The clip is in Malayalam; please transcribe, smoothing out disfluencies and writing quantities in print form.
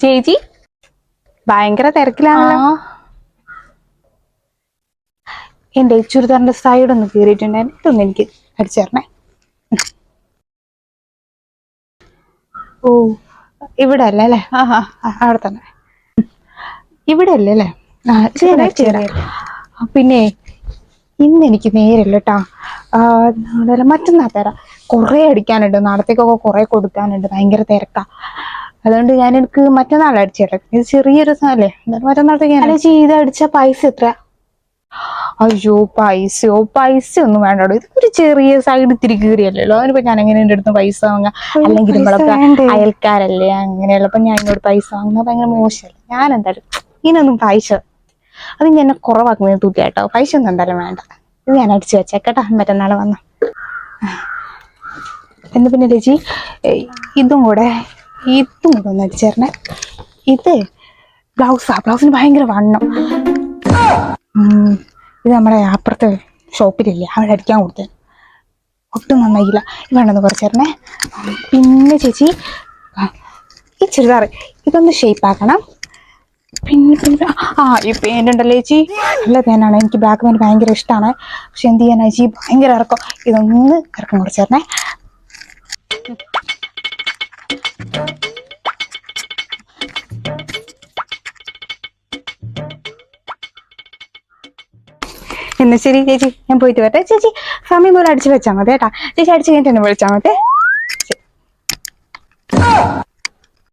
ചേച്ചി ഭയങ്കര തിരക്കിലാണല്ലോ. എന്റെ ചുരിദാറിന്റെ സൈഡ് ഒന്ന് കീറിയിട്ടുണ്ടായിരുന്നു, ഇതൊന്നും എനിക്ക് അടിച്ചു തരണേ. ഓ ഇവിടെ അല്ലേ അല്ലേ? അവിടെ തന്നെ, ഇവിടെ അല്ലേ അല്ലേ? പിന്നെ ഇന്ന് എനിക്ക് നേരല്ല കേട്ടാ. മറ്റന്നാ തരാം. കുറെ അടിക്കാനുണ്ട്, നാളത്തേക്കൊക്കെ കുറെ കൊടുക്കാനുണ്ട്, ഭയങ്കര തിരക്കാ. അതുകൊണ്ട് ഞാൻ എനിക്ക് മറ്റന്നാൾ അടിച്ചു തരാം. ഇത് ചെറിയൊരു സാധനല്ലേ, മറ്റന്നാളത്തേക്ക്. ഇത് അടിച്ച പൈസ എത്ര? അയ്യോ പൈസ ഒന്നും വേണ്ടോ, ഇതൊരു ചെറിയ സൈഡ് ഇത്തിരി കീറിയല്ലോ. അതിനിപ്പോ ഞാൻ എങ്ങനെ എന്റെ അടുത്ത് പൈസ വാങ്ങാം? അല്ലെങ്കിൽ നമ്മളൊക്കെ അയൽക്കാരല്ലേ, അങ്ങനെയുള്ളപ്പോ ഞാൻ എന്നോട് പൈസ വാങ്ങുന്നത് ഭയങ്കര മോശമല്ലേ. ഞാൻ എന്തായാലും ഇതിനൊന്നും പൈസ അത് ഞാൻ എന്നെ കുറവാക്കുന്നത് തൂറ്റി കേട്ടോ. പൈസ ഒന്നും എന്തായാലും വേണ്ട. ഇത് ഞാൻ അടിച്ചു വെച്ചേക്കട്ടാ, മറ്റന്നാള് വന്ന. എന്ന് പിന്നെ ചേച്ചി ഇതും കൂടെ ഒന്ന് അടിച്ചേരണേ. ഇത് ബ്ലൗസിന് ഭയങ്കര വണ്ണം. ഇത് നമ്മുടെ അപ്പുറത്തെ ഷോപ്പിലില്ലേ, അവിടെ അടിക്കാൻ കൊടുത്തത് ഒട്ടും നന്നായില്ല. വേണമെന്ന് കുറച്ചേരണേ. പിന്നെ ചേച്ചി ഈ ചുരിദാർ ഇതൊന്ന് ഷേപ്പ് ആക്കണം. പിന്നെ ഈ പാൻ്റ് ഉണ്ടല്ലോ ചേച്ചി, നല്ല പാൻ്റാണ്. എനിക്ക് ബ്ലാക്ക് പാൻ്റ് ഭയങ്കര ഇഷ്ടമാണ്. പക്ഷെ എന്ത് ചെയ്യാനാ ചേച്ചി, ഭയങ്കര ഇറക്കം. ഇതൊന്ന് ഇറക്കം കുറച്ചേരണേ. എന്നാ ശരി ചേച്ചി, ഞാൻ പോയിട്ട് വരട്ടെ. ചേച്ചി സമയം പോലെ അടിച്ചു വെച്ചാൽ മതി കേട്ടാ. ചേച്ചി അടിച്ചു കഴിഞ്ഞിട്ട് എന്നെ വിളിച്ചാൽ മതി.